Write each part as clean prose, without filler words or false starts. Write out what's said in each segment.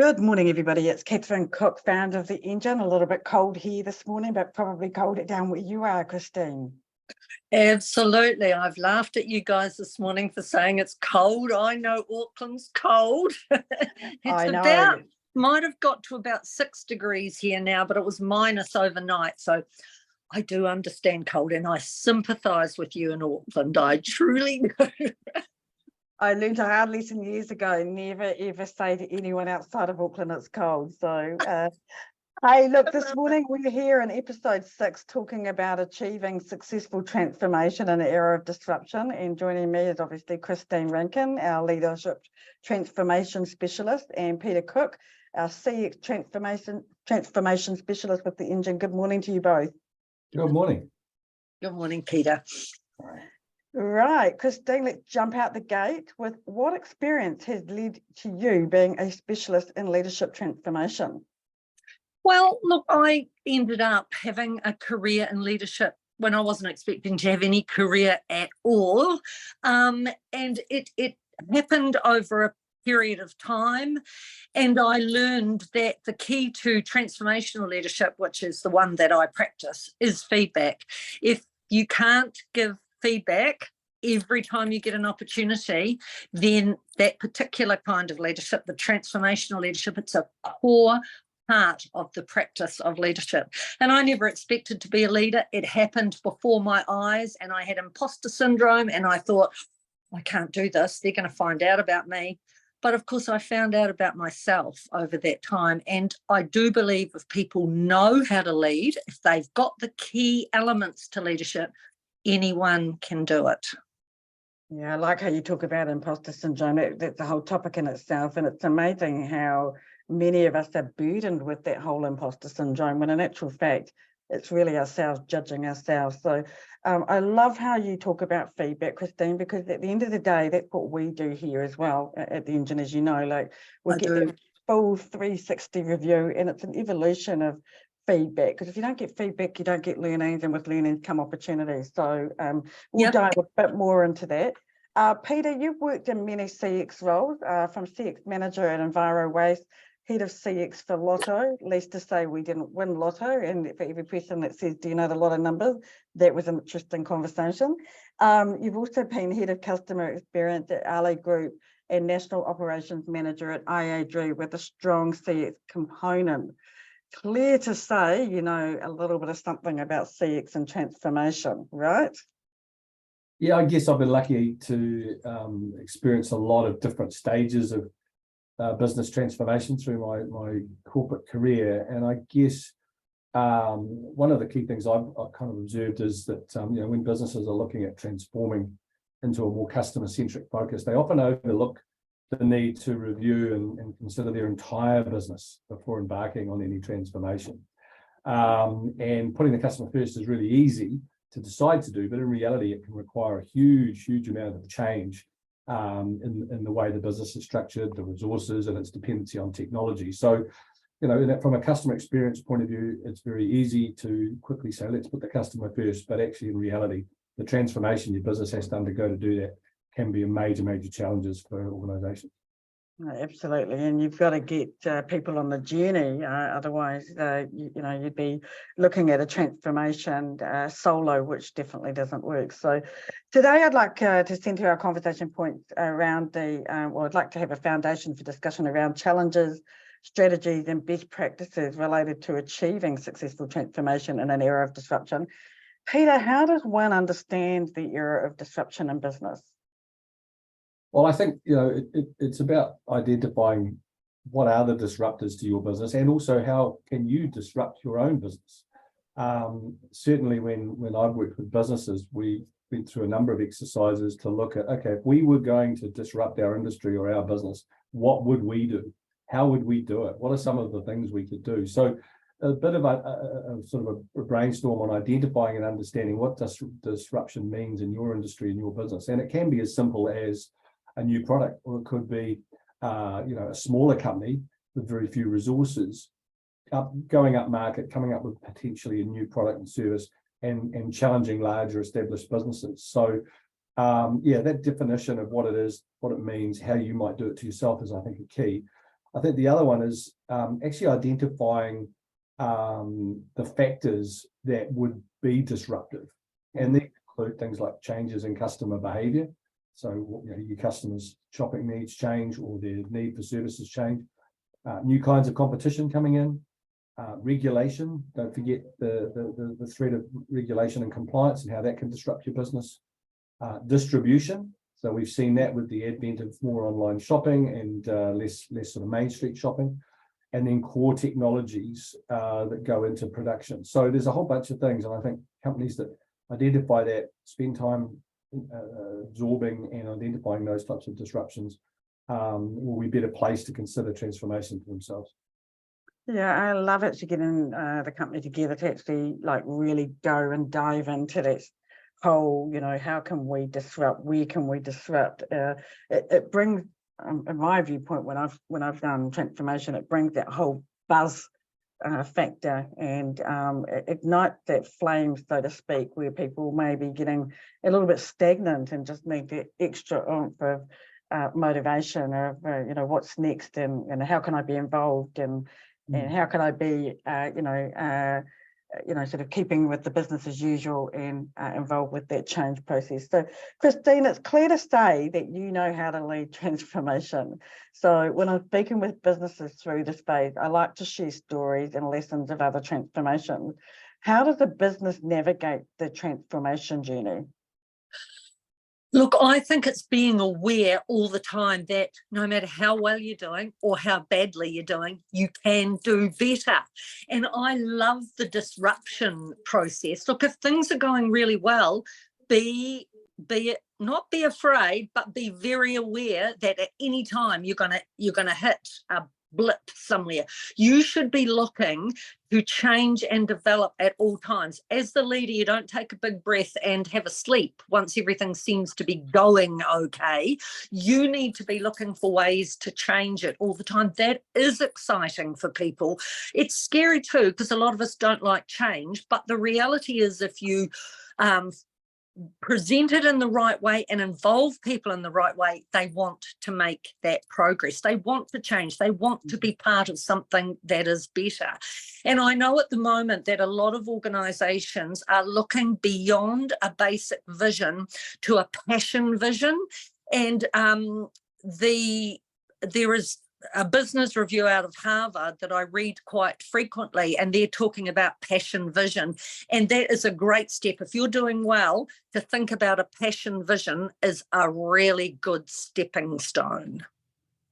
Good morning, everybody. It's Peter Cooke, founder of The Engine. A little bit cold here this morning, but probably colder down where you are, Christine. Absolutely. I've laughed at you guys this morning for saying it's cold. I know Auckland's cold. I know. Might have got to about 6 degrees here now, but it was minus overnight. So I do understand cold and I sympathise with you in Auckland. I truly do. I learned a hard lesson years ago, never ever say to anyone outside of Auckland it's cold. So, hey, look, this morning we're here in episode 6 talking about achieving successful transformation in an era of disruption. And joining me is obviously Christine Rankin, our leadership transformation specialist, and Peter Cooke, our CX transformation specialist with The Engine. Good morning to you both. Good morning. Good morning, Peter. Right, Christine, let's jump out the gate with what experience has led to you being a specialist in leadership transformation? Well, look, I ended up having a career in leadership when I wasn't expecting to have any career at all. And it happened over a period of time. And I learned that the key to transformational leadership, which is the one that I practice, is feedback. If you can't give feedback every time you get an opportunity, then that particular kind of leadership, the transformational leadership, it's a core part of the practice of leadership. And I never expected to be a leader. It happened before my eyes and I had imposter syndrome and I thought, I can't do this. They're going to find out about me. But of course, I found out about myself over that time. And I do believe if people know how to lead, if they've got the key elements to leadership, anyone can do it. Yeah, I like how you talk about imposter syndrome. That's a whole topic in itself. And it's amazing how many of us are burdened with that whole imposter syndrome, when in actual fact, it's really ourselves judging ourselves. So I love how you talk about feedback, Christine, because at the end of the day, that's what we do here as well at The Engine, as you know, like we get that full 360 review, and it's an evolution of feedback, because if you don't get feedback, you don't get learnings, and with learnings come opportunities. So we'll dive a bit more into that. Peter, you've worked in many CX roles, from CX manager at Enviro Waste, head of CX for Lotto. Least to say we didn't win Lotto, and for every person that says, do you know the Lotto numbers? That was an interesting conversation. You've also been head of customer experience at Ali Group and national operations manager at IAG with a strong CX component. Clear to say, you know, a little bit of something about CX and transformation, right? Yeah, I guess I've been lucky to experience a lot of different stages of business transformation through my corporate career. And I guess one of the key things I've kind of observed is that, you know, when businesses are looking at transforming into a more customer-centric focus, they often overlook the need to review and consider their entire business before embarking on any transformation. And putting the customer first is really easy to decide to do, but in reality, it can require a huge amount of change in the way the business is structured, the resources, and its dependency on technology. So, you know, from a customer experience point of view, it's very easy to quickly say, let's put the customer first, but actually in reality, the transformation your business has to undergo to do that can be a major challenges for organizations. Absolutely, and you've got to get people on the journey. Otherwise, you know, you'd be looking at a transformation solo, which definitely doesn't work. So, today I'd like to center our conversation points around I'd like to have a foundation for discussion around challenges, strategies, and best practices related to achieving successful transformation in an era of disruption. Peter, how does one understand the era of disruption in business? Well, I think, you know, it's about identifying what are the disruptors to your business, and also how can you disrupt your own business. Certainly when I've worked with businesses, we went through a number of exercises to look at, okay, if we were going to disrupt our industry or our business, what would we do? How would we do it? What are some of the things we could do? So a bit of a sort of a brainstorm on identifying and understanding what disruption means in your industry and your business. And it can be as simple as a new product, or it could be, you know, a smaller company with very few resources, going up market, coming up with potentially a new product and service, and challenging larger established businesses. So, yeah, that definition of what it is, what it means, how you might do it to yourself is, I think, a key. I think the other one is actually identifying the factors that would be disruptive, and they include things like changes in customer behavior. So, you know, your customers' shopping needs change, or their need for services change. New kinds of competition coming in, regulation. Don't forget the threat of regulation and compliance and how that can disrupt your business. Distribution. So we've seen that with the advent of more online shopping and less sort of main street shopping. And then core technologies that go into production. So there's a whole bunch of things, and I think companies that identify that, spend time absorbing and identifying those types of disruptions, will be better placed to consider transformation for themselves. Yeah, I love it to getting the company together to actually like really go and dive into this whole, you know, how can we disrupt? Where can we disrupt? It brings, in my viewpoint, when I've done transformation, it brings that whole buzz factor and ignite that flame, so to speak, where people may be getting a little bit stagnant and just need that extra oomph of motivation of you know, what's next, and how can I be involved, and how can I be sort of keeping with the business as usual and involved with that change process. So, Christine, it's clear to say that you know how to lead transformation. So when I'm speaking with businesses through this phase, I like to share stories and lessons of other transformations. How does a business navigate the transformation journey? Look, I think it's being aware all the time that no matter how well you're doing or how badly you're doing, you can do better. And I love the disruption process. Look, if things are going really well, not be afraid, but be very aware that at any time you're gonna hit a blip somewhere. You should be looking to change and develop at all times. As the leader, you don't take a big breath and have a sleep once everything seems to be going okay. You need to be looking for ways to change it all the time. That is exciting for people. It's scary too, because a lot of us don't like change, but the reality is if you present it in the right way and involve people in the right way, they want to make that progress. They want to change. They want to be part of something that is better. And I know at the moment that a lot of organisations are looking beyond a basic vision to a passion vision. And there is a business review out of Harvard that I read quite frequently, and they're talking about passion vision. And that is a great step. If you're doing well, to think about a passion vision is a really good stepping stone.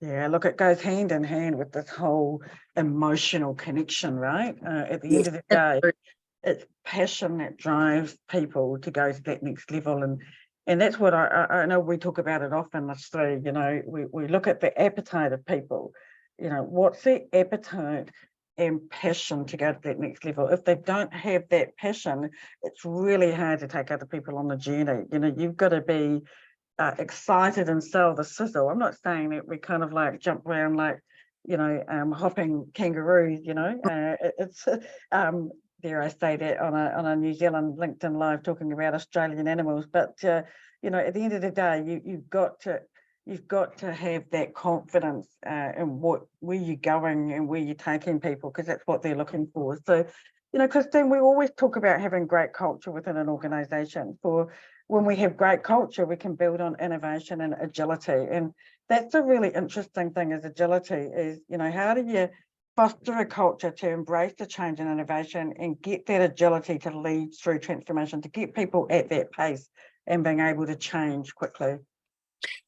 Yeah, look, it goes hand in hand with this whole emotional connection, right? At the end of the day, it's passion that drives people to go to that next level. And that's what I know we talk about it often, us three, you know, we look at the appetite of people, you know, what's their appetite and passion to go to that next level. If they don't have that passion, it's really hard to take other people on the journey. You know, you've got to be excited and sell the sizzle. I'm not saying that we kind of like jump around like, you know, hopping kangaroos, you know, it's dare I say that on a New Zealand LinkedIn Live talking about Australian animals, but you know, at the end of the day, you've got to have that confidence in where you're going and where you're taking people, because that's what they're looking for. So, you know, Christine, we always talk about having great culture within an organisation. For when we have great culture, we can build on innovation and agility, and that's a really interesting thing. Is agility is, you know, how do you foster a culture to embrace the change and innovation and get that agility to lead through transformation, to get people at that pace and being able to change quickly?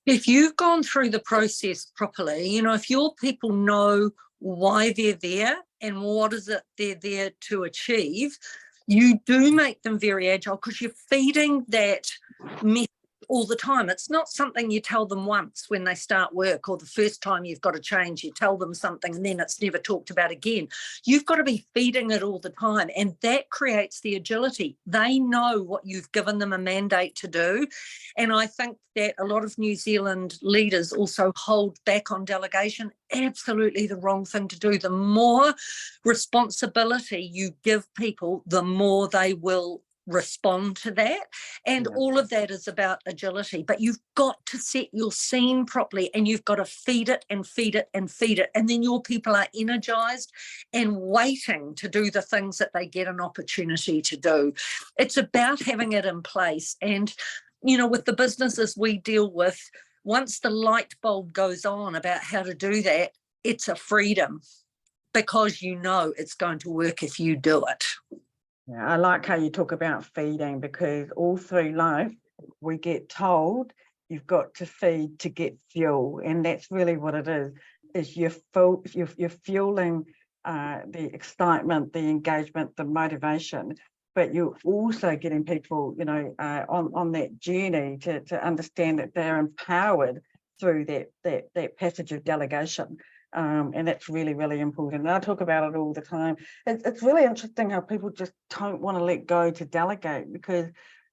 If you've gone through the process properly, you know, if your people know why they're there and what is it they're there to achieve, you do make them very agile, because you're feeding that message all the time. It's not something you tell them once when they start work, or the first time you've got to change, you tell them something and then it's never talked about again. You've got to be feeding it all the time, and that creates the agility. They know what you've given them a mandate to do. And I think that a lot of New Zealand leaders also hold back on delegation. Absolutely the wrong thing to do. The more responsibility you give people, the more they will respond to that. And Yeah. all of that is about agility, but you've got to set your scene properly, and you've got to feed it and feed it and feed it. And then your people are energized and waiting to do the things that they get an opportunity to do. It's about having it in place. And, you know, with the businesses we deal with, once the light bulb goes on about how to do that, it's a freedom, because you know it's going to work if you do it. Yeah, I like how you talk about feeding, because all through life we get told you've got to feed to get fuel, and that's really what it is you're fueling the excitement, the engagement, the motivation, but you're also getting people, you know, on that journey to understand that they're empowered through that passage of delegation. And that's really, really important. And I talk about it all the time. It's really interesting how people just don't want to let go to delegate, because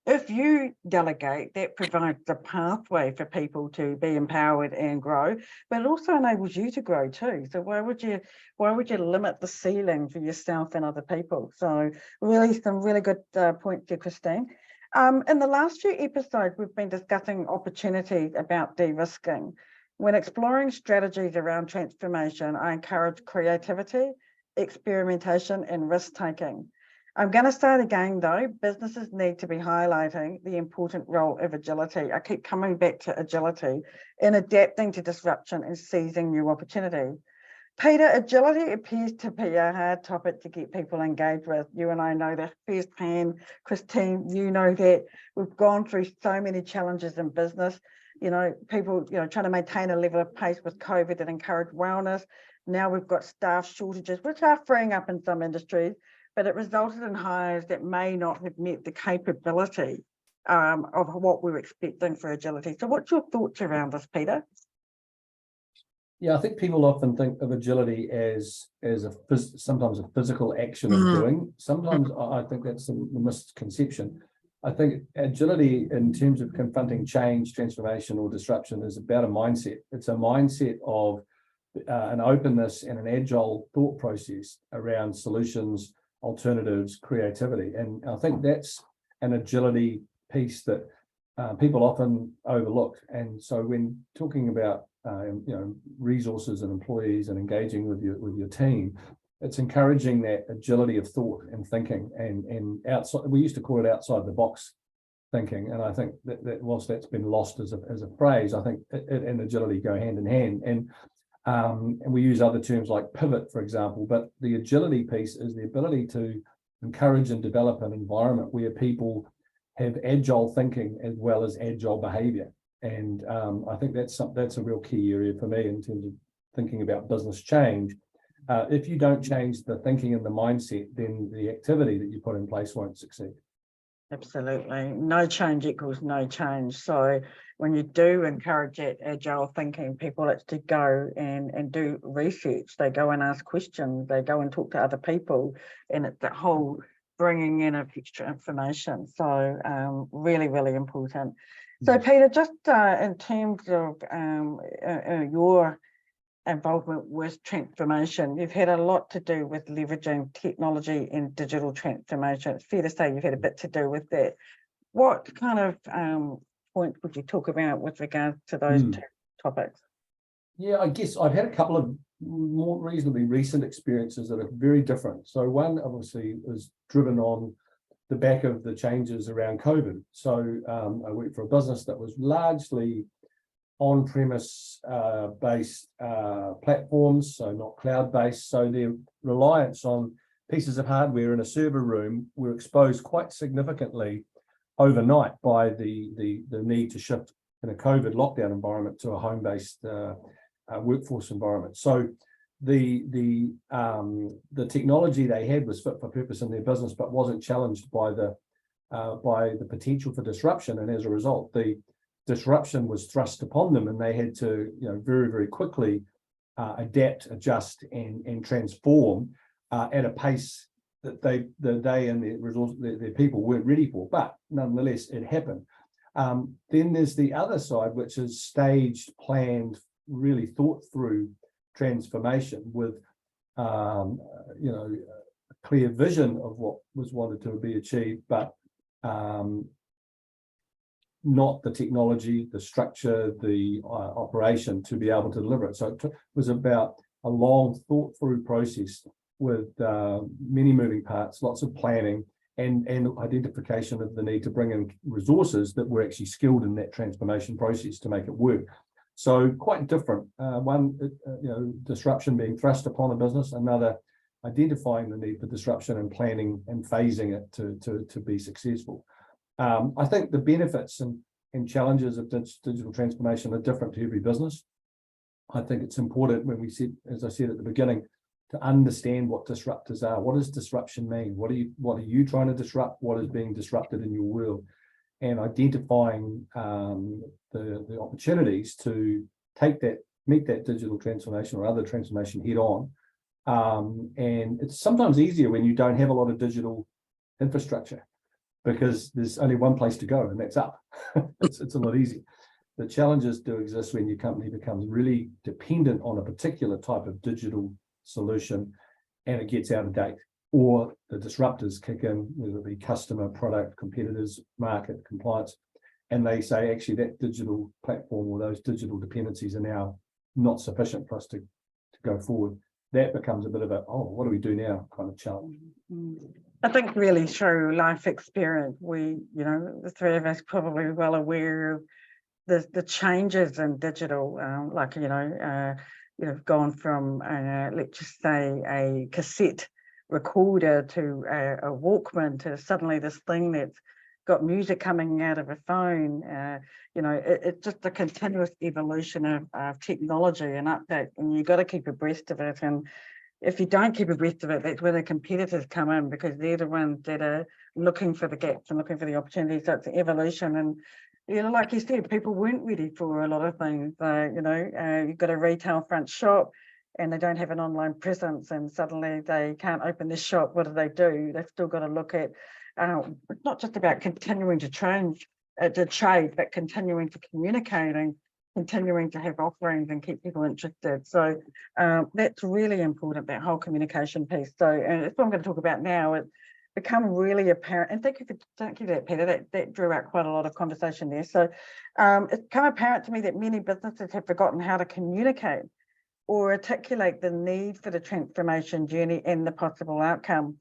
if you delegate, that provides the pathway for people to be empowered and grow, but it also enables you to grow too. So why would you limit the ceiling for yourself and other people? So really some really good points there, Christine. In the last few episodes, we've been discussing opportunities about de-risking. When exploring strategies around transformation, I encourage creativity, experimentation, and risk-taking. I'm going to start again, though. Businesses need to be highlighting the important role of agility. I keep coming back to agility in adapting to disruption and seizing new opportunities. Peter, agility appears to be a hard topic to get people engaged with. You and I know that firsthand. Christine, you know that. We've gone through so many challenges in business. You know, people, you know, trying to maintain a level of pace with COVID that encouraged wellness. Now we've got staff shortages, which are freeing up in some industries, but it resulted in hires that may not have met the capability of what we were expecting for agility. So what's your thoughts around this, Peter? Yeah, I think people often think of agility as sometimes a physical action of doing. Sometimes I think that's a misconception. I think agility in terms of confronting change, transformation, or disruption is about a mindset. It's a mindset of an openness and an agile thought process around solutions, alternatives, creativity. And I think that's an agility piece that people often overlook. And so when talking about resources and employees and engaging with your team, it's encouraging that agility of thought and thinking, and outside, we used to call it outside the box thinking. And I think that whilst that's been lost as a phrase, I think it and agility go hand in hand. And we use other terms like pivot, for example, but the agility piece is the ability to encourage and develop an environment where people have agile thinking as well as agile behavior. And I think that's a real key area for me in terms of thinking about business change. If you don't change the thinking and the mindset, then the activity that you put in place won't succeed. Absolutely. No change equals no change. So when you do encourage that agile thinking, people actually go and do research. They go and ask questions. They go and talk to other people. And it's that whole bringing in of extra information. So really, really important. So Peter, just in terms of your involvement with transformation, you've had a lot to do with leveraging technology and digital transformation. It's fair to say you've had a bit to do with that. What kind of points would you talk about with regards to those two topics? Yeah, I guess I've had a couple of more reasonably recent experiences that are very different. So one obviously was driven on the back of the changes around COVID. So I worked for a business that was largely on-premise based platforms, so not cloud-based. So their reliance on pieces of hardware in a server room were exposed quite significantly overnight by the need to shift in a COVID lockdown environment to a home-based workforce environment. So the technology they had was fit for purpose in their business, but wasn't challenged by the potential for disruption. And as a result, the disruption was thrust upon them, and they had to, very, very quickly adapt, adjust, and transform at a pace that they and their people weren't ready for. But nonetheless, it happened. Then there's the other side, which is staged, planned, really thought through transformation with, a clear vision of what was wanted to be achieved, but not the technology, the structure, the operation to be able to deliver it. So it was about a long thought through process with many moving parts, lots of planning, and identification of the need to bring in resources that were actually skilled in that transformation process to make it work. So quite different. One, disruption being thrust upon a business, another identifying the need for disruption and planning and phasing it to be successful. I think the benefits and challenges of digital transformation are different to every business. I think it's important when we said, as I said at the beginning, to understand what disruptors are. What does disruption mean? What are you trying to disrupt? What is being disrupted in your world? And identifying the opportunities to meet that digital transformation or other transformation head on. And it's sometimes easier when you don't have a lot of digital infrastructure, because there's only one place to go, and that's up. It's a lot easier. The challenges do exist when your company becomes really dependent on a particular type of digital solution and it gets out of date, or the disruptors kick in, whether it be customer, product, competitors, market, compliance, and they say, actually, that digital platform or those digital dependencies are now not sufficient for us to go forward. That becomes a bit of a, what do we do now kind of challenge. I think really through life experience, we, the three of us probably well aware of the changes in digital, gone from, let's just say, a cassette recorder to a Walkman to suddenly this thing that's got music coming out of a phone. It's just a continuous evolution of technology and update, and you've got to keep abreast of it. And if you don't keep abreast of it, that's where the competitors come in, because they're the ones that are looking for the gaps and looking for the opportunities. So it's evolution. And like you said, people weren't ready for a lot of things. You've got a retail front shop and they don't have an online presence, and suddenly they can't open this shop. What do? They've still got to look at, it's not just about continuing to trade, but continuing to communicate and continuing to have offerings and keep people interested. So that's really important, that whole communication piece. So, and that's what I'm going to talk about now. It's become really apparent, and thank you for that, Peter. That drew out quite a lot of conversation there. So it's become apparent to me that many businesses have forgotten how to communicate or articulate the need for the transformation journey and the possible outcome.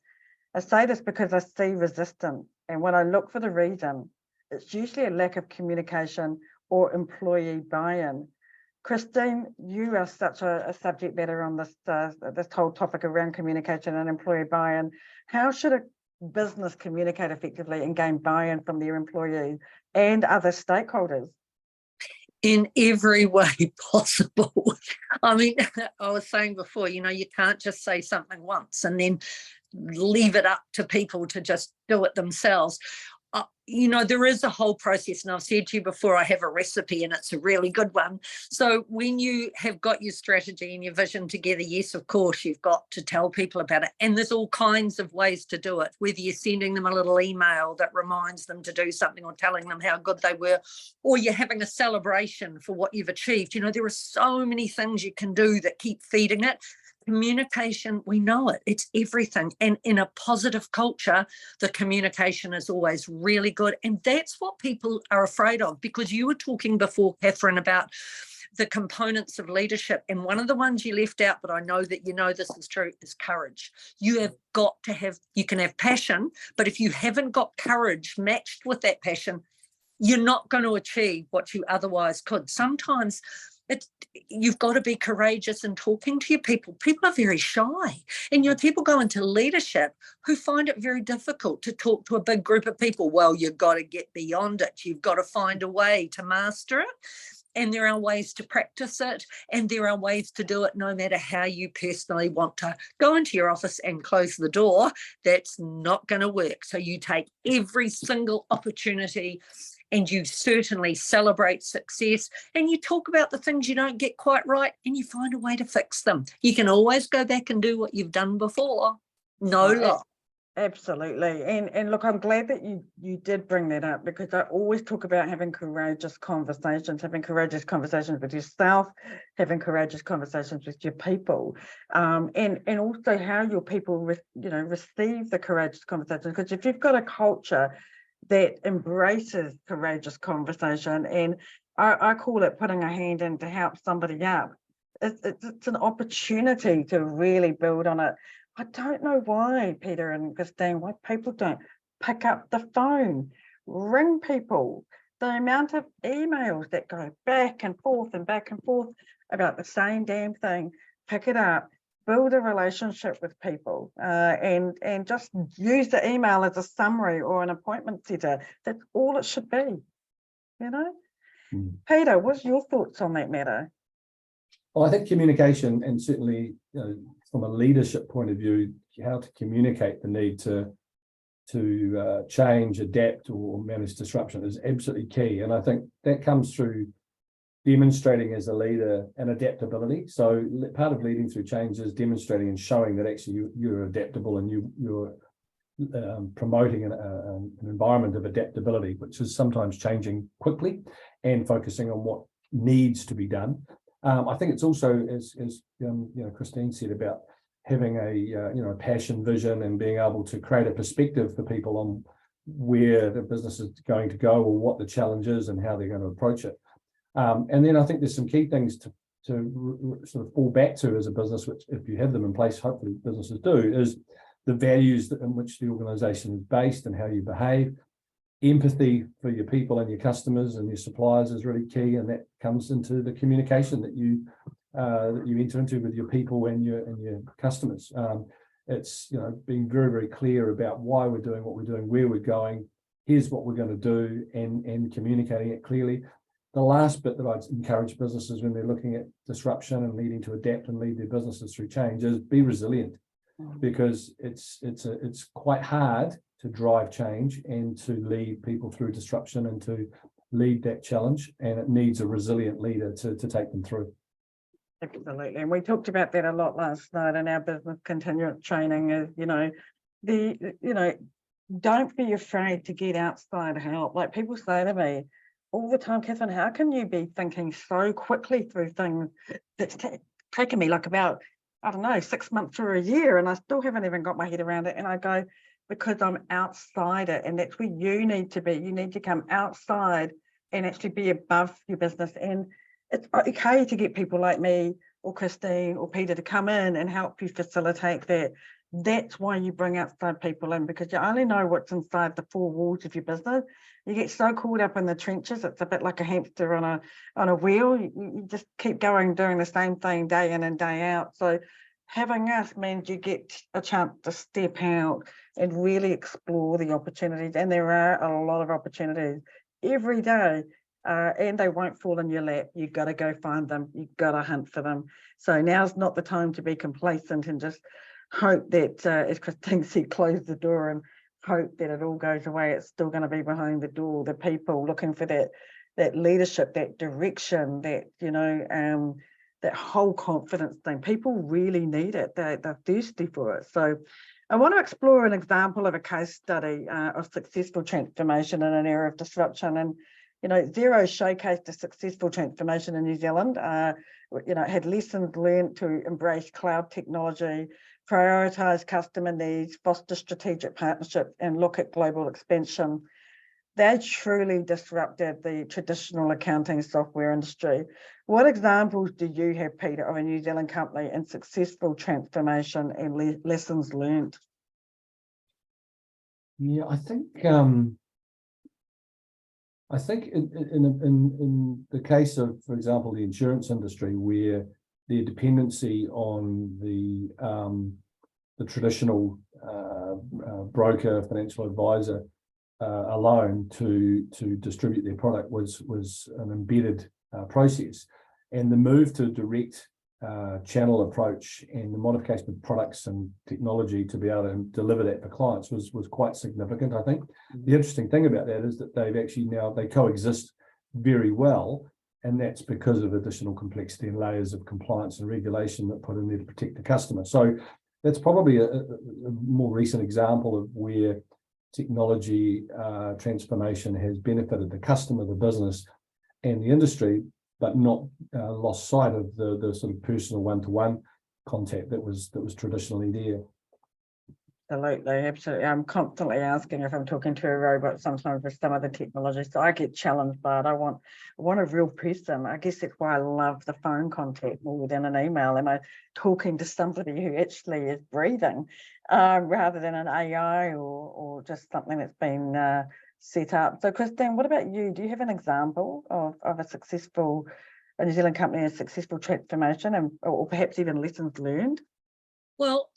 I say this because I see resistance, and when I look for the reason, it's usually a lack of communication or employee buy-in. Christine, you are such a subject matter on this whole topic around communication and employee buy-in. How should a business communicate effectively and gain buy-in from their employees and other stakeholders? In every way possible. I mean, I was saying before, you can't just say something once and then leave it up to people to just do it themselves. There is a whole process, and I've said to you before, I have a recipe and it's a really good one. So when you have got your strategy and your vision together, yes, of course, you've got to tell people about it. And there's all kinds of ways to do it, whether you're sending them a little email that reminds them to do something or telling them how good they were, or you're having a celebration for what you've achieved. There are so many things you can do that keep feeding it. Communication, we know it, it's everything. And in a positive culture, the communication is always really good. And that's what people are afraid of, because you were talking before, Catherine, about the components of leadership. And one of the ones you left out, but I know that this is true, is courage. You have got to have, you can have passion, but if you haven't got courage matched with that passion, you're not going to achieve what you otherwise could. Sometimes you've got to be courageous in talking to your people. People are very shy. And, people go into leadership who find it very difficult to talk to a big group of people. Well, you've got to get beyond it. You've got to find a way to master it. And there are ways to practice it. And there are ways to do it no matter how you personally want to go into your office and close the door. That's not going to work. So you take every single opportunity, and you certainly celebrate success, and you talk about the things you don't get quite right, and you find a way to fix them. You can always go back and do what you've done before. No lie. Absolutely. And look, I'm glad that you did bring that up, because I always talk about having courageous conversations with yourself, having courageous conversations with your people, and also how your people receive the courageous conversations. Because if you've got a culture that embraces courageous conversation. And I call it putting a hand in to help somebody up. It's an opportunity to really build on it. I don't know why, Peter and Christine, why people don't pick up the phone, ring people. The amount of emails that go back and forth about the same damn thing, pick it up, build a relationship with people, and just use the email as a summary or an appointment setter. That's all it should be, you know? Peter, what's your thoughts on that matter? Well, I think communication, and certainly from a leadership point of view, how to communicate the need to change, adapt, or manage disruption is absolutely key. And I think that comes through demonstrating as a leader an adaptability. So part of leading through change is demonstrating and showing that actually you're adaptable, and you're promoting an environment of adaptability, which is sometimes changing quickly and focusing on what needs to be done. I think it's also, as Christine said, about having a passion, vision, and being able to create a perspective for people on where the business is going to go, or what the challenge is, and how they're going to approach it. And then I think there's some key things to sort of fall back to as a business, which, if you have them in place, hopefully businesses do, is the values in which the organisation is based and how you behave. Empathy for your people and your customers and your suppliers is really key, and that comes into the communication that you enter into with your people and your customers. It's being very, very clear about why we're doing what we're doing, where we're going, here's what we're going to do, and communicating it clearly. The last bit that I'd encourage businesses when they're looking at disruption and needing to adapt and lead their businesses through change is be resilient, because it's quite hard to drive change and to lead people through disruption and to lead that challenge, and it needs a resilient leader to take them through. Absolutely, and we talked about that a lot last night in our business continuous training. Is don't be afraid to get outside help. Like people say to me all the time, Catherine, how can you be thinking so quickly through things that's taken me like about, I don't know, 6 months or a year, and I still haven't even got my head around it? And I go, because I'm outside it, and that's where you need to be. You need to come outside and actually be above your business. And it's okay to get people like me or Christine or Peter to come in and help you facilitate that. That's why you bring outside people in, because you only know what's inside the four walls of your business. You get so caught up in the trenches, it's a bit like a hamster on a wheel. You just keep going, doing the same thing day in and day out. So having us means you get a chance to step out and really explore the opportunities. And there are a lot of opportunities every day, and they won't fall in your lap. You've got to go find them. You've got to hunt for them. So now's not the time to be complacent and just hope that, as Christine said, close the door and hope that it all goes away. It's still going to be behind the door. The people looking for that leadership, that direction, that that whole confidence thing. People really need it. They're thirsty for it. So I want to explore an example of a case study of successful transformation in an era of disruption. And Xero showcased a successful transformation in New Zealand. It had lessons learned to embrace cloud technology, prioritise customer needs, foster strategic partnerships, and look at global expansion. They truly disrupted the traditional accounting software industry. What examples do you have, Peter, of a New Zealand company in successful transformation and lessons learned? Yeah, I think in the case of, for example, the insurance industry, where their dependency on the traditional broker, financial advisor alone to distribute their product was an embedded process, and the move to direct channel approach and the modification of products and technology to be able to deliver that for clients was quite significant. I think the interesting thing about that is that they've actually now they coexist very well, and that's because of additional complexity and layers of compliance and regulation that put in there to protect the customer. So that's probably a more recent example of where technology transformation has benefited the customer, the business, and the industry, but not lost sight of the sort of personal one-to-one contact that was traditionally there. Absolutely, absolutely. I'm constantly asking if I'm talking to a robot sometimes with some of the technology. So I get challenged by it. I want a real person. I guess that's why I love the phone contact more than an email. Am I talking to somebody who actually is breathing rather than an AI or just something that's been set up? So Christine, what about you? Do you have an example of a New Zealand company, a successful transformation or perhaps even lessons learned? Well,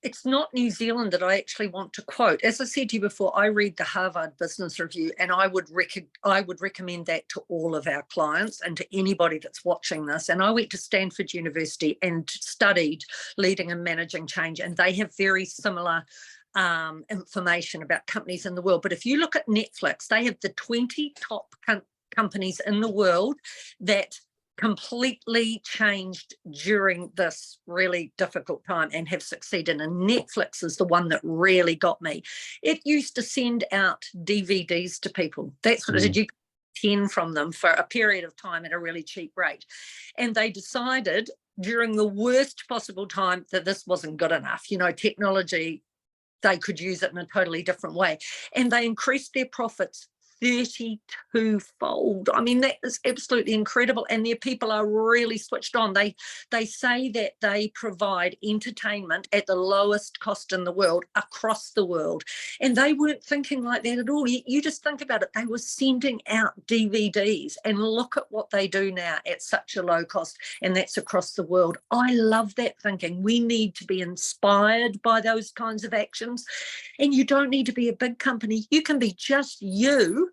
it's not New Zealand that I actually want to quote. As I said to you before, I read the Harvard Business Review, and I would recommend that to all of our clients and to anybody that's watching this. And I went to Stanford University and studied leading and managing change, and they have very similar information about companies in the world. But if you look at Netflix, they have the 20 top companies in the world that completely changed during this really difficult time and have succeeded. And Netflix is the one that really got me. It used to send out DVDs to people. That's what it did. You could 10 from them for a period of time at a really cheap rate. And they decided during the worst possible time that this wasn't good enough. You know, technology, they could use it in a totally different way. And they increased their profits 32-fold. I mean, that is absolutely incredible. And their people are really switched on. They say that they provide entertainment at the lowest cost in the world, across the world. And they weren't thinking like that at all. You just think about it. They were sending out DVDs, and look at what they do now at such a low cost. And that's across the world. I love that thinking. We need to be inspired by those kinds of actions. And you don't need to be a big company. You can be just you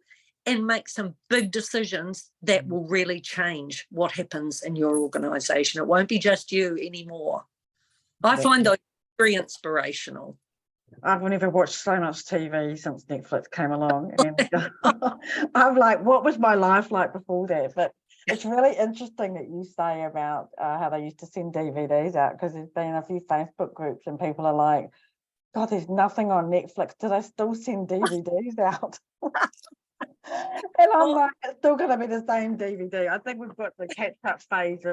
and make some big decisions that will really change what happens in your organisation. It won't be just you anymore. I find those very inspirational. I've never watched so much TV since Netflix came along. And I'm like, what was my life like before that? But it's really interesting that you say about how they used to send DVDs out, because there's been a few Facebook groups and people are like, God, there's nothing on Netflix. Do they still send DVDs out? And I'm like, it's still going to be the same DVD. I think we've got the catch-up phase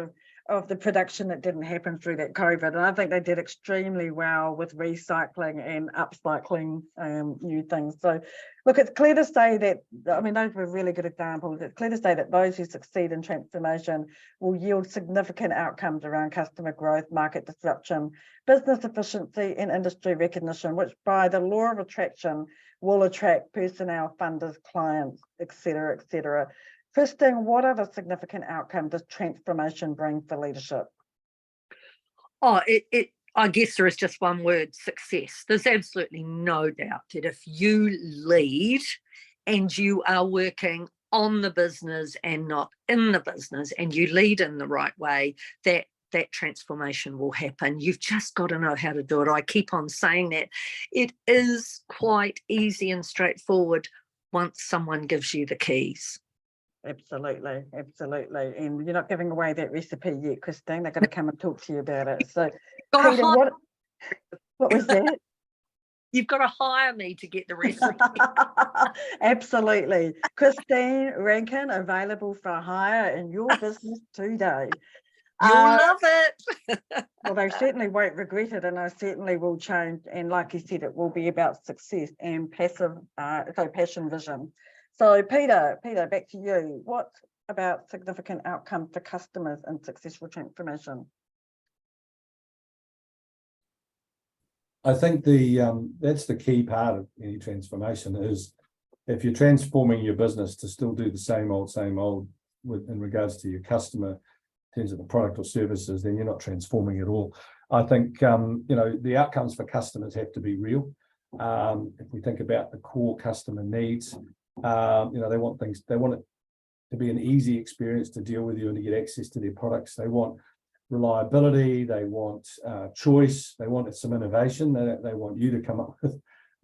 of the production that didn't happen through that COVID. And I think they did extremely well with recycling and upcycling new things. So, look, it's clear to say that, I mean, those were really good examples. It's clear to say that those who succeed in transformation will yield significant outcomes around customer growth, market disruption, business efficiency, and industry recognition, which by the law of attraction will attract personnel, funders, clients, et cetera, et cetera. Christine, what other significant outcome does transformation bring for leadership? Oh, I guess there is just one word: success. There's absolutely no doubt that if you lead and you are working on the business and not in the business, and you lead in the right way, that transformation will happen. You've just got to know how to do it. I keep on saying that. It is quite easy and straightforward once someone gives you the keys. Absolutely, absolutely. And you're not giving away that recipe yet, Christine. They're going to come and talk to you about it. So, Peter, what was that? You've got to hire me to get the recipe. Absolutely. Christine Rankin, available for hire in your business today. You'll love it. Well, they certainly won't regret it, and I certainly will change. And like you said, it will be about success and passion vision. So Peter, back to you. What about significant outcome for customers and successful transformation? I think that's the key part of any transformation, is if you're transforming your business to still do the same old in regards to your customer, in terms of the product or services, then you're not transforming at all. I think, the outcomes for customers have to be real. If we think about the core customer needs, they want it to be an easy experience to deal with you and to get access to their products. They want reliability, they want choice, they want some innovation, they want you to come up with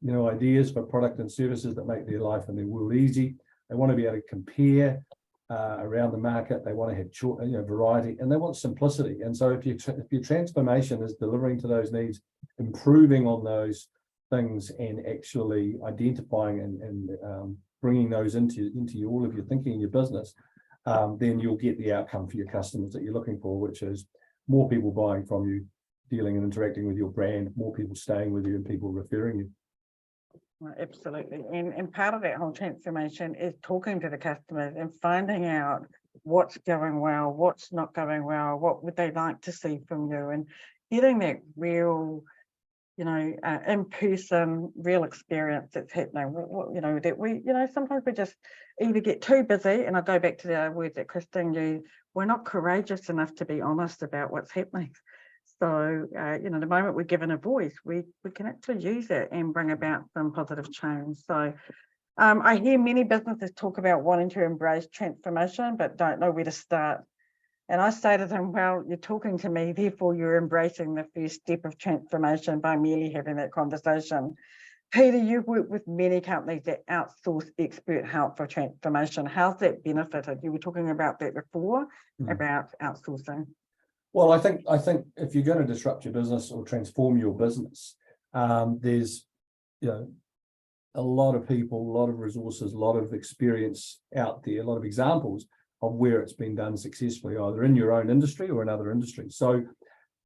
ideas for product and services that make their life and their world easy. They want to be able to compare around the market. They want to have variety, and they want simplicity. And so if your transformation is delivering to those needs, improving on those things, and actually identifying and bringing those into all of your thinking in your business, then you'll get the outcome for your customers that you're looking for, which is more people buying from you, dealing and interacting with your brand, more people staying with you and people referring you. Well, absolutely. And part of that whole transformation is talking to the customers and finding out what's going well, what's not going well, what would they like to see from you, and getting that real, in-person, real experience that's happening. That we, sometimes we just either get too busy, and I go back to the word that Christine used, we're not courageous enough to be honest about what's happening. So, the moment we're given a voice, we can actually use it and bring about some positive change. So I hear many businesses talk about wanting to embrace transformation, but don't know where to start. And I say to them, well, you're talking to me, therefore you're embracing the first step of transformation by merely having that conversation. Peter, you've worked with many companies that outsource expert help for transformation. How's that benefited? You were talking about that before, about outsourcing. Well, I think if you're going to disrupt your business or transform your business, there's a lot of people, a lot of resources, a lot of experience out there, a lot of examples of where it's been done successfully, either in your own industry or another industry. So,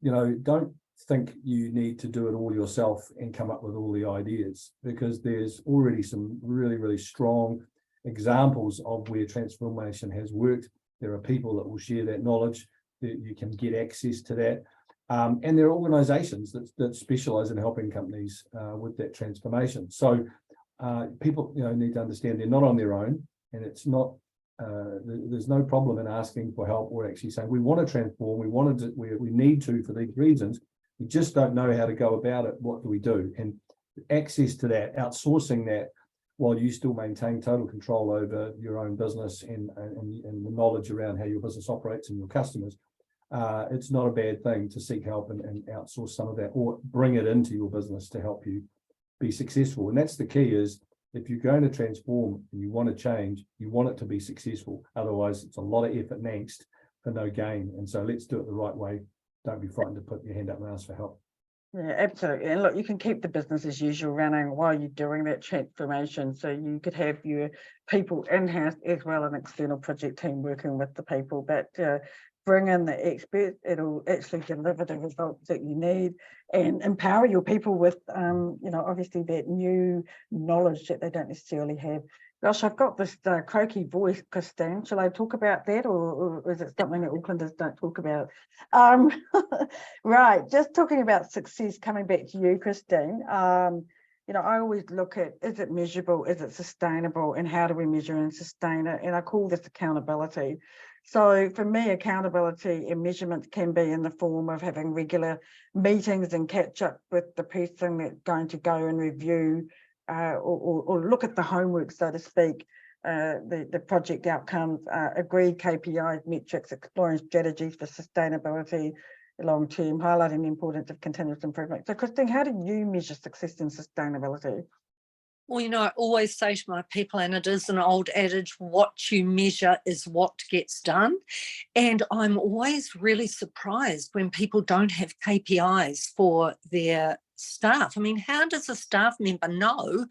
don't think you need to do it all yourself and come up with all the ideas, because there's already some really, really strong examples of where transformation has worked. There are people that will share that knowledge, that you can get access to that. And there are organizations that specialize in helping companies with that transformation. So people need to understand they're not on their own, and it's not there's no problem in asking for help or actually saying we want to transform, we need to for these reasons, we just don't know how to go about it. What do we do? And access to that, outsourcing that while you still maintain total control over your own business and the knowledge around how your business operates and your customers, it's not a bad thing to seek help and outsource some of that, or bring it into your business to help you be successful. And that's the key, is if you're going to transform and you want to change, you want it to be successful. Otherwise, it's a lot of effort and angst for no gain. And so let's do it the right way. Don't be frightened to put your hand up and ask for help. Yeah, absolutely. And look, you can keep the business as usual running while you're doing that transformation. So you could have your people in-house as well, an external project team working with the people, but bring in the experts. It'll actually deliver the results that you need and empower your people with, obviously that new knowledge that they don't necessarily have. Gosh, I've got this croaky voice, Christine. Shall I talk about that, or is it something that Aucklanders don't talk about? Right, just talking about success, coming back to you, Christine. I always look at, is it measurable, is it sustainable, and how do we measure and sustain it? And I call this accountability. So for me, accountability and measurement can be in the form of having regular meetings and catch up with the person that's going to go and review or look at the homework, so to speak, the project outcomes, agreed KPIs, metrics, exploring strategies for sustainability long term, highlighting the importance of continuous improvement. So Christine, how do you measure success and sustainability? Well, I always say to my people, and it is an old adage, what you measure is what gets done. And I'm always really surprised when people don't have KPIs for their staff. I mean, how does a staff member know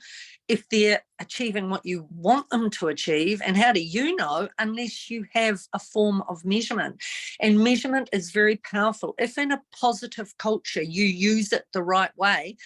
if they're achieving what you want them to achieve? And how do you know unless you have a form of measurement? And measurement is very powerful. If in a positive culture you use it the right way,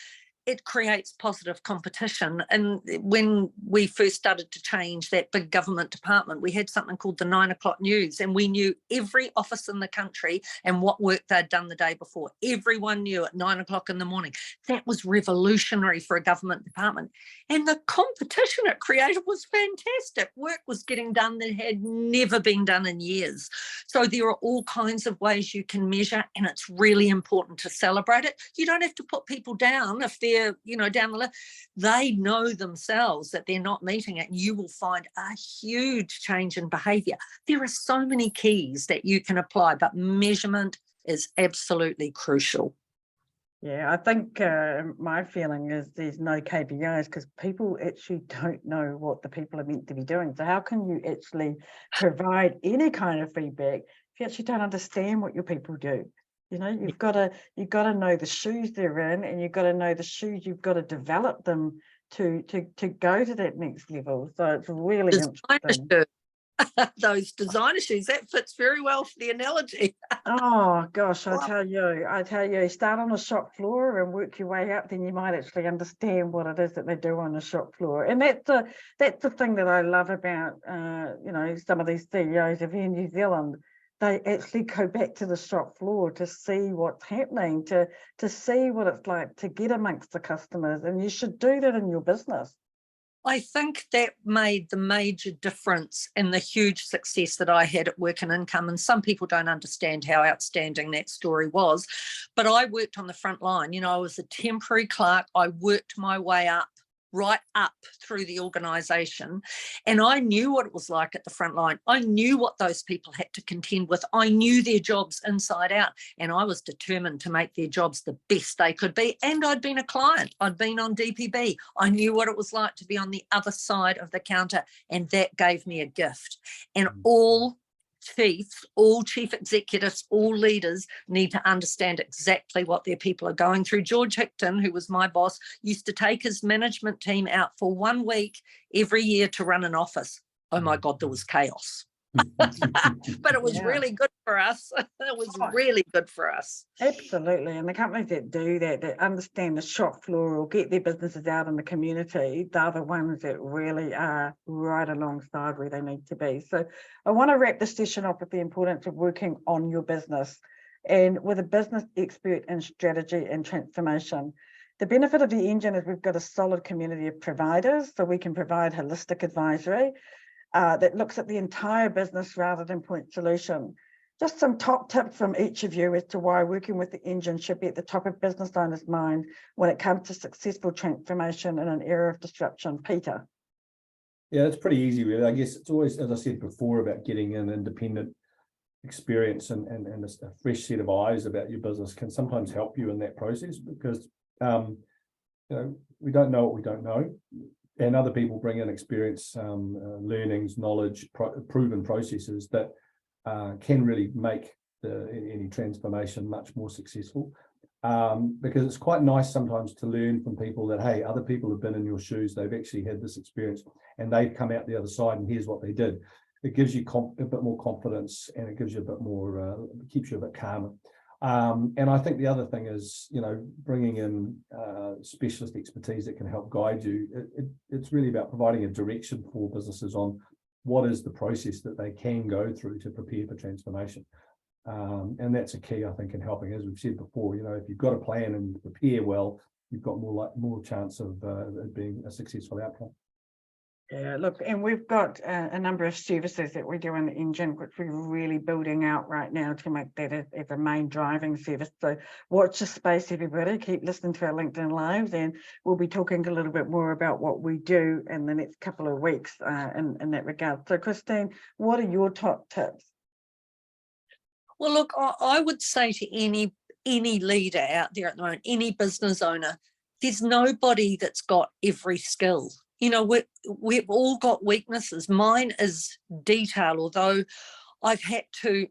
it creates positive competition. And when we first started to change that big government department, we had something called the 9 o'clock news, and we knew every office in the country and what work they'd done the day before. Everyone knew at 9 o'clock in the morning. That was revolutionary for a government department. And the competition it created was fantastic. Work was getting done that had never been done in years. So there are all kinds of ways you can measure, and it's really important to celebrate it. You don't have to put people down if they're down the list. They know themselves that they're not meeting it, and you will find a huge change in behavior. There are so many keys that you can apply, but measurement is absolutely crucial. Yeah, I think my feeling is there's no KPIs because people actually don't know what the people are meant to be doing. So how can you actually provide any kind of feedback if you actually don't understand what your people do? You've got to know the shoes they're in, and you've got to know the shoes you've got to develop them to go to that next level. So it's really interesting. those designer shoes. That fits very well for the analogy. Oh gosh, Wow. I tell you, start on the shop floor and work your way up, then you might actually understand what it is that they do on the shop floor. And that's the thing that I love about some of these CEOs of Air New Zealand. They actually go back to the shop floor to see what's happening, to see what it's like to get amongst the customers, and you should do that in your business. I think that made the major difference in the huge success that I had at Work and Income. And some people don't understand how outstanding that story was. But I worked on the front line. I was a temporary clerk. I worked my way up, right up through the organisation. And I knew what it was like at the front line. I knew what those people had to contend with. I knew their jobs inside out. And I was determined to make their jobs the best they could be. And I'd been a client. I'd been on DPB. I knew what it was like to be on the other side of the counter. And that gave me a gift. And all chief executives, all leaders need to understand exactly what their people are going through. George Hickton, who was my boss, used to take his management team out for 1 week every year to run an office. Oh my God, there was chaos. But it was really good for us. It was really good for us. Absolutely. And the companies that do that, that understand the shop floor or get their businesses out in the community, they're the ones that really are right alongside where they need to be. So I want to wrap this session up with the importance of working on your business and with a business expert in strategy and transformation. The benefit of the engine is we've got a solid community of providers, so we can provide holistic advisory that looks at the entire business rather than point solution. Just some top tips from each of you as to why working with the engine should be at the top of business owners' mind when it comes to successful transformation in an era of disruption. Peter. Yeah, it's pretty easy, really. I guess it's always, as I said before, about getting an independent experience and a fresh set of eyes about your business can sometimes help you in that process, because we don't know what we don't know. And other people bring in experience, learnings, knowledge, proven processes that can really make any transformation much more successful. Because it's quite nice sometimes to learn from people that, hey, other people have been in your shoes, they've actually had this experience and they've come out the other side and here's what they did. It gives you a bit more confidence, and it gives you a bit more, keeps you a bit calmer. And I think the other thing is, bringing in specialist expertise that can help guide you. It's really about providing a direction for businesses on what is the process that they can go through to prepare for transformation. And that's a key, I think, in helping. As we've said before, if you've got a plan and you prepare well, you've got more chance of it being a successful outcome. Yeah, look, and we've got a number of services that we do in the engine, which we're really building out right now to make that as a main driving service. So watch the space, everybody. Keep listening to our LinkedIn Lives, and we'll be talking a little bit more about what we do in the next couple of weeks in that regard. So Christine, what are your top tips? Well, look, I would say to any leader out there at the moment, any business owner, there's nobody that's got every skill. We've all got weaknesses. Mine is detail, although I've had to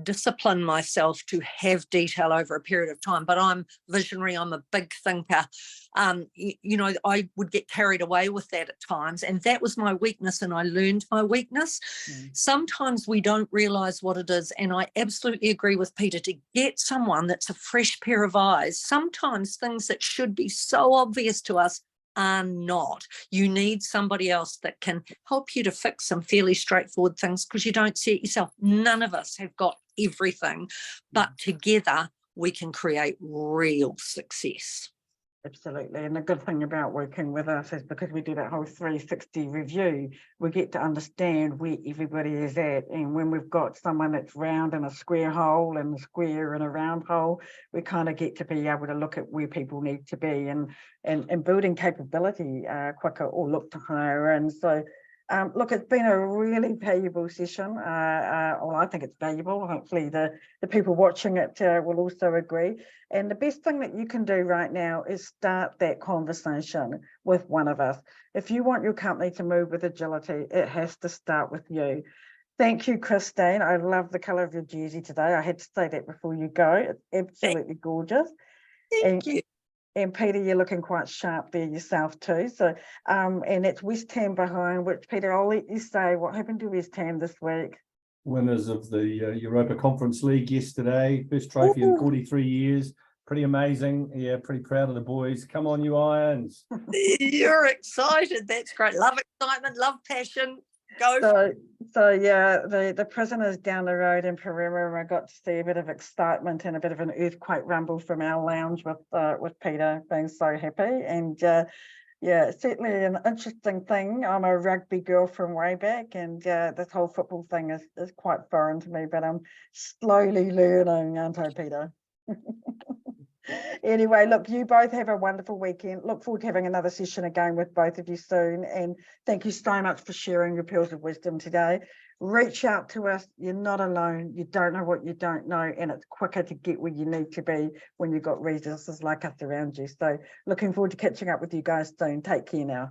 discipline myself to have detail over a period of time, but I'm visionary, I'm a big thinker. I would get carried away with that at times, and that was my weakness, and I learned my weakness. Sometimes we don't realize what it is, and I absolutely agree with Peter, to get someone that's a fresh pair of eyes. Sometimes things that should be so obvious to us are not. You need somebody else that can help you to fix some fairly straightforward things, because you don't see it yourself. None of us have got everything, but together we can create real success. Absolutely. And the good thing about working with us is because we do that whole 360 review, we get to understand where everybody is at. And when we've got someone that's round in a square hole and a square in a round hole, we kind of get to be able to look at where people need to be and building capability quicker, or look to hire. And so look, it's been a really valuable session. Well, I think it's valuable. Hopefully the people watching it will also agree. And the best thing that you can do right now is start that conversation with one of us. If you want your company to move with agility, it has to start with you. Thank you, Christine. I love the colour of your jersey today. I had to say that before you go. It's absolutely gorgeous. Thank you. And Peter, you're looking quite sharp there yourself too. So, and it's West Ham behind, which Peter, I'll let you say what happened to West Ham this week. Winners of the Europa Conference League yesterday, first trophy in 43 years. Pretty amazing. Yeah, pretty proud of the boys. Come on, you Irons. You're excited. That's great. Love excitement, love passion. Go. So yeah, the prisoners down the road in Pereira, I got to see a bit of excitement and a bit of an earthquake rumble from our lounge with Peter being so happy. And yeah, certainly an interesting thing. I'm a rugby girl from way back, and this whole football thing is quite foreign to me, but I'm slowly learning, aren't I, Peter? Anyway, look, you both have a wonderful weekend. Look forward to having another session again with both of you soon. And thank you so much for sharing your pearls of wisdom today. Reach out to us. You're not alone. You don't know what you don't know. And it's quicker to get where you need to be when you've got resources like us around you. So looking forward to catching up with you guys soon. Take care now.